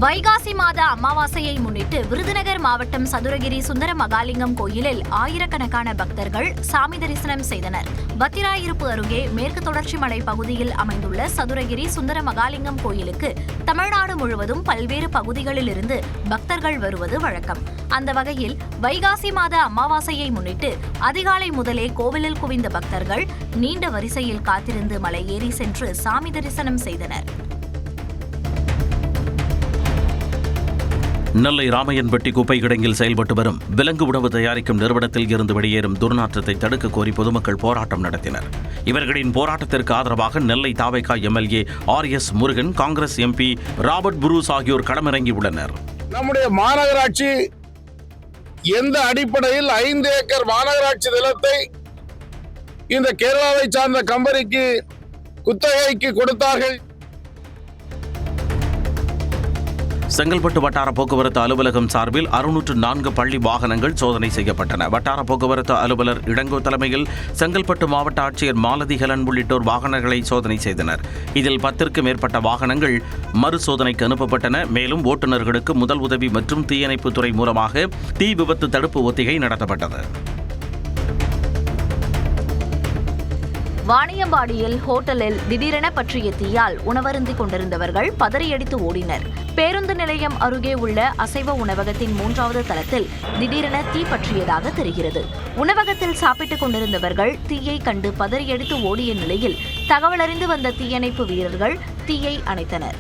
வைகாசி மாத அமாவாசையை முன்னிட்டு விருதுநகர் மாவட்டம் சதுரகிரி சுந்தர மகாலிங்கம் கோயிலில் ஆயிரக்கணக்கான பக்தர்கள் சாமி தரிசனம் செய்தனர். பத்திராயிருப்பு அருகே மேற்கு தொடர்ச்சி மலை பகுதியில் அமைந்துள்ள சதுரகிரி சுந்தர மகாலிங்கம் கோயிலுக்கு தமிழ்நாடு முழுவதும் பல்வேறு பகுதிகளில் இருந்து பக்தர்கள் வருவது வழக்கம். அந்த வகையில் வைகாசி மாத அமாவாசையை முன்னிட்டு அதிகாலை முதலே கோவிலில் குவிந்த பக்தர்கள் நீண்ட வரிசையில் காத்திருந்து மலை ஏறி சென்று சாமி தரிசனம் செய்தனர். நெல்லை ராமையன்பட்டி குப்பை கிடங்கில் செயல்பட்டு வரும் விலங்கு உணவு தயாரிக்கும் நிறுவனத்தில் இருந்து வெளியேறும் துர்நாற்றத்தை தடுக்க கோரி பொதுமக்கள் போராட்டம் நடத்தினர். இவர்களின் போராட்டத்திற்கு ஆதரவாக Nellai TVK MLA RS Murugan, Congress MP Robert Bruce ஆகியோர் களமிறங்கியுள்ளனர். நம்முடைய மாநகராட்சி எந்த அடிப்படையில் 5 ஏக்கர் மாநகராட்சி நிலத்தை இந்த கேரளாவை சார்ந்த கம்பெனிக்கு குத்தகைக்கு கொடுத்தார்கள். செங்கல்பட்டு வட்டார போக்குவரத்து அலுவலகம் சார்பில் 604 பள்ளி வாகனங்கள் சோதனை செய்யப்பட்டன. வட்டார போக்குவரத்து அலுவலர் இளங்கோ தலைமையில் செங்கல்பட்டு மாவட்ட ஆட்சியர் மாலதி ஹெலன் உள்ளிட்டோர் வாகனங்களை சோதனை செய்தனர். இதில் 10க்கும் மேற்பட்ட வாகனங்கள் மறுசோதனைக்கு அனுப்பப்பட்டன. மேலும் ஓட்டுநர்களுக்கு முதல் உதவி மற்றும் தீயணைப்புத் துறை மூலமாக தீ விபத்து தடுப்பு ஒத்திகை நடத்தப்பட்டது. வாணியம்பாடியில் ஹோட்டலில் திடீரென பற்றிய தீயால் உணவருந்திக் கொண்டிருந்தவர்கள் பதறியடித்து ஓடினர். பேருந்து நிலையம் அருகே உள்ள அசைவ உணவகத்தின் 3வது தளத்தில் திடீரென தீ பற்றியதாக தெரிகிறது. உணவகத்தில் சாப்பிட்டுக் கொண்டிருந்தவர்கள் தீயை கண்டு பதறியடித்து ஓடிய நிலையில் தகவலறிந்து வந்த தீயணைப்பு வீரர்கள் தீயை அணைத்தனர்.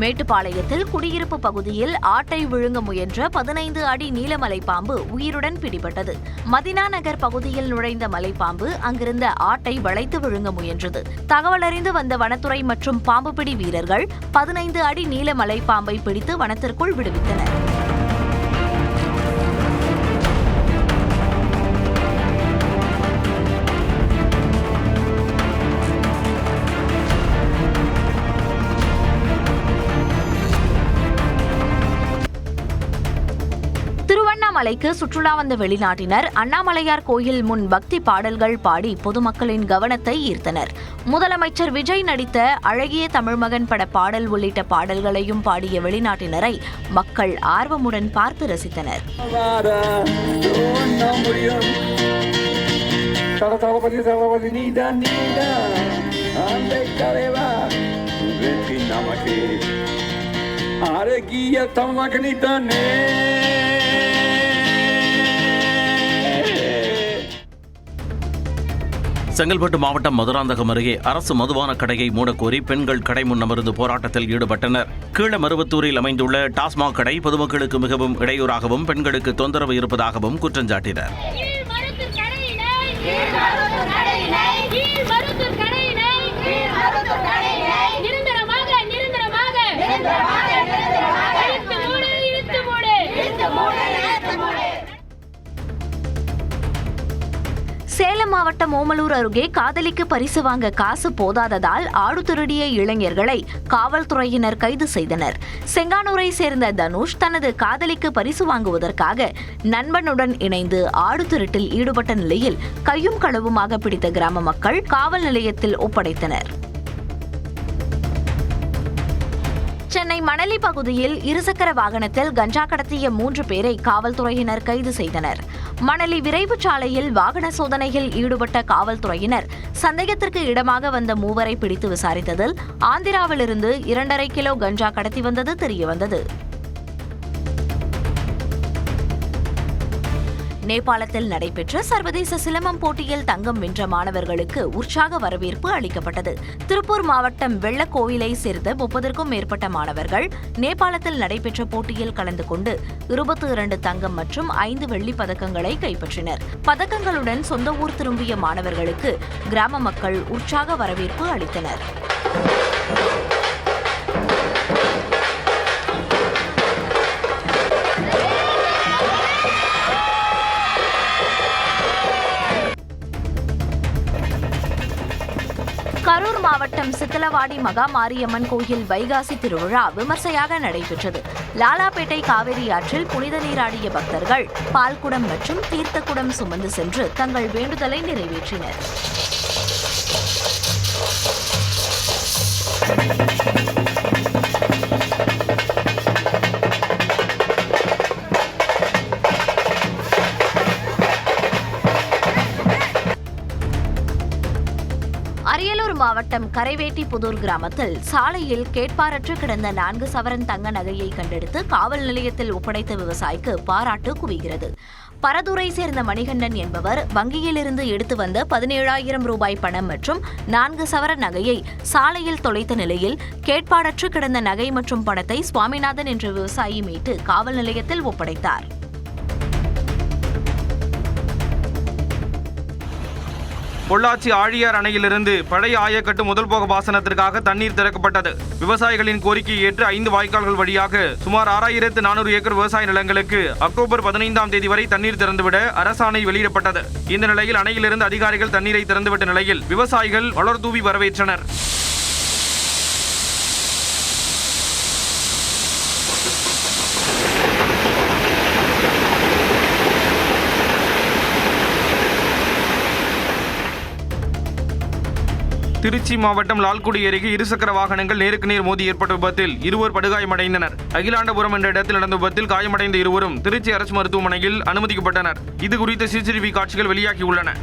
மேட்டுப்பாளையத்தில் குடியிருப்பு பகுதியில் ஆட்டை விழுங்க முயன்ற 15 அடி நீல மலைப்பாம்பு உயிருடன் பிடிபட்டது. மதினா நகர் பகுதியில் நுழைந்த மலைப்பாம்பு அங்கிருந்த ஆட்டை வளைத்து விழுங்க முயன்றது. தகவலறிந்து வந்த வனத்துறை மற்றும் பாம்புபிடி வீரர்கள் 15 அடி நீல மலைப்பாம்பை பிடித்து வனத்திற்குள் விடுவித்தனர். அண்ணாமலைக்கு சுற்றுலா வந்த வெளிநாட்டினர் அண்ணாமலையார் கோயில் முன் பக்தி பாடல்கள் பாடி பொதுமக்களின் கவனத்தை ஈர்த்தனர். முதலமைச்சர் விஜய் நடித்த அழகிய தமிழ்மகன் பட பாடல் உள்ளிட்ட பாடல்களையும் பாடிய வெளிநாட்டினரை மக்கள் ஆர்வமுடன் பார்த்து ரசித்தனர். செங்கல்பட்டு மாவட்டம் மதுராந்தகம் அருகே அரசு மதுபான கடையை மூடக்கோரி பெண்கள் கடை முன் அமர்ந்து போராட்டத்தில் ஈடுபட்டனர். கீழமருவத்தூரில் அமைந்துள்ள டாஸ்மாக் கடை பொதுமக்களுக்கு மிகவும் இடையூறாகவும் பெண்களுக்கு தொந்தரவு இருப்பதாகவும் குற்றம் சாட்டினர். சேலம் மாவட்டம் ஓமலூர் அருகே காதலிக்கு பரிசு வாங்க காசு போதாததால் ஆடு திருடிய இளைஞர்களை காவல்துறையினர் கைது செய்தனர். செங்கானூரை சேர்ந்த தனுஷ் தனது காதலிக்கு பரிசு வாங்குவதற்காக நண்பனுடன் இணைந்து ஆடு திருட்டில் ஈடுபட்ட நிலையில் கையும் களவுமாக பிடித்த கிராம மக்கள் காவல் நிலையத்தில் ஒப்படைத்தனர். சென்னை மணலி பகுதியில் இருசக்கர வாகனத்தில் கஞ்சா கடத்திய 3 பேரை காவல்துறையினர் கைது செய்தனர். மணலி விரைவு சாலையில் வாகன சோதனையில் ஈடுபட்ட காவல்துறையினர் சந்தேகத்திற்கு இடமாக வந்த 3வரை பிடித்து விசாரித்ததில் ஆந்திராவிலிருந்து 2.5 கிலோ கஞ்சா கடத்தி வந்தது தெரியவந்தது. நேபாளத்தில் நடைபெற்ற சர்வதேச சிலம்பம் போட்டியில் தங்கம் வென்ற மாணவர்களுக்கு உற்சாக வரவேற்பு அளிக்கப்பட்டது. திருப்பூர் மாவட்டம் வெள்ளக்கோவிலை சேர்ந்த 30க்கும் மேற்பட்ட மாணவர்கள் நேபாளத்தில் நடைபெற்ற போட்டியில் கலந்து கொண்டு 22 தங்கம் மற்றும் 5 வெள்ளிப் பதக்கங்களை கைப்பற்றினர். பதக்கங்களுடன் சொந்த ஊர் திரும்பிய மாணவர்களுக்கு கிராம மக்கள் உற்சாக வரவேற்பு அளித்தனர். கரூர் மாவட்டம் மாவட்டம் சித்தலவாடி மகா மாரியம்மன் கோயில் வைகாசி திருவிழா விமர்சையாக நடைபெற்றது. லாலாபேட்டை காவிரி ஆற்றில் புனித நீராடிய பக்தர்கள் பால்குடம் மற்றும் தீர்த்தக்குடம் சுமந்து சென்று தங்கள் வேண்டுதலை நிறைவேற்றினர். அரியலூர் மாவட்டம் கரைவேட்டிபுதூர் கிராமத்தில் சாலையில் கேட்பாரற்று கிடந்த 4 சவரன் தங்க நகையை கண்டெடுத்து காவல் நிலையத்தில் ஒப்படைத்த விவசாயிக்கு பாராட்டு குவிகிறது. பரதூரை சேர்ந்த மணிகண்டன் என்பவர் வங்கியிலிருந்து எடுத்து வந்த 17,000 ரூபாய் பணம் மற்றும் 4 சவரன் நகையை சாலையில் தொலைத்த நிலையில் கேட்பாரற்று கிடந்த நகை மற்றும் பணத்தை சுவாமிநாதன் என்ற விவசாயி மீட்டு காவல் நிலையத்தில் ஒப்படைத்தார். பொள்ளாச்சி ஆழியார் அணையிலிருந்து பழைய ஆயக்கட்டு முதல் போக பாசனத்திற்காக தண்ணீர் திறக்கப்பட்டது. விவசாயிகளின் கோரிக்கையை ஏற்று 5 வாய்க்கால்கள் வழியாக சுமார் 6,400 ஏக்கர் விவசாய நிலங்களுக்கு அக்டோபர் 15ஆம் தேதி வரை தண்ணீர் திறந்துவிட அரசாணை வெளியிடப்பட்டது. இந்த நிலையில் அணையிலிருந்து அதிகாரிகள் தண்ணீரை திறந்துவிட்ட நிலையில் விவசாயிகள் மலர் தூவி வரவேற்றனர். திருச்சி மாவட்டம் லால்குடி அருகே இருசக்கர வாகனங்கள் நேருக்கு நேர் மோதி ஏற்பட்ட விபத்தில் 2 படுகாயமடைந்தனர். அகிலாண்டபுரம் என்ற இடத்தில் நடந்த விபத்தில் காயமடைந்த 2 திருச்சி அரசு மருத்துவமனையில் அனுமதிக்கப்பட்டனர். இது குறித்த சிசிடிவி காட்சிகள் வெளியாகியுள்ளன.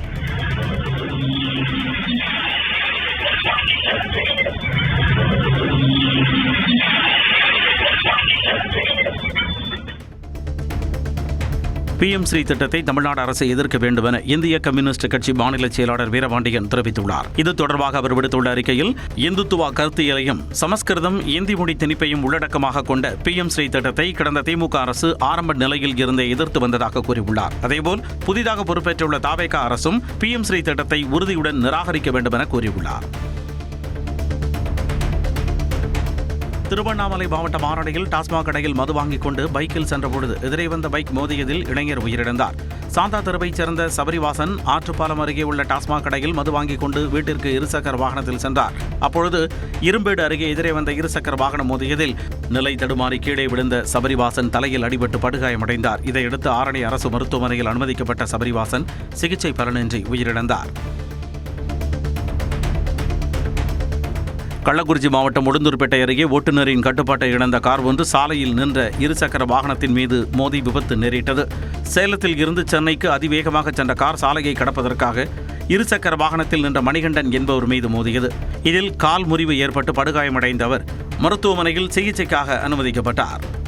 PM ஸ்ரீ திட்டத்தை தமிழ்நாடு அரசு எதிர்க்க வேண்டும் என இந்திய கம்யூனிஸ்ட் கட்சி மாநில செயலாளர் வீரபாண்டியன் தெரிவித்துள்ளார். இது தொடர்பாக அவர் விடுத்துள்ள அறிக்கையில், இந்துத்துவ கருத்தியலையும் சமஸ்கிருதம் இந்தி மொழி திணிப்பையும் உள்ளடக்கமாக கொண்ட PM ஸ்ரீ திட்டத்தை கடந்த திமுக அரசு ஆரம்ப நிலையில் இருந்தே எதிர்த்து வந்ததாக கூறியுள்ளார். அதேபோல் புதிதாக பொறுப்பேற்றுள்ள தாவேக அரசும் PM ஸ்ரீ திட்டத்தை உறுதியுடன் நிராகரிக்க வேண்டும் என கூறியுள்ளார். திருவண்ணாமலை மாவட்டம் ஆரணியில் டாஸ்மாக் கடையில் மது வாங்கிக் கொண்டு பைக்கில் சென்றபொழுது எதிரே வந்த பைக் மோதியதில் இளைஞர் உயிரிழந்தார். சாந்தா தெருவைச் சேர்ந்த சபரிவாசன் ஆற்றுப்பாலம் அருகே உள்ள டாஸ்மாக் கடையில் மது வாங்கிக் கொண்டு வீட்டிற்கு இருசக்கர வாகனத்தில் சென்றார். அப்பொழுது இரும்பேடு அருகே எதிரே வந்த இருசக்கர வாகனம் மோதியதில் நிலை தடுமாறி கீழே விழுந்த சபரிவாசன் தலையில் அடிபட்டு படுகாயமடைந்தார். இதையடுத்து ஆரணி அரசு மருத்துவமனையில் அனுமதிக்கப்பட்ட சபரிவாசன் சிகிச்சை பலனின்றி உயிரிழந்தார். கள்ளக்குறிச்சி மாவட்டம் உளுந்தூர்பேட்டை அருகே ஓட்டுநரின் கட்டுப்பாட்டை இழந்த கார் ஒன்று சாலையில் நின்ற இருசக்கர வாகனத்தின் மீது மோதி விபத்து நேரிட்டது. சேலத்தில் இருந்து சென்னைக்கு அதிவேகமாக சென்ற கார் சாலையை கடப்பதற்காக இருசக்கர வாகனத்தில் நின்ற மணிகண்டன் என்பவர் மீது மோதியது. இதில் கால் முறிவு ஏற்பட்டு படுகாயமடைந்த அவர் மருத்துவமனையில் சிகிச்சைக்காக அனுமதிக்கப்பட்டார்.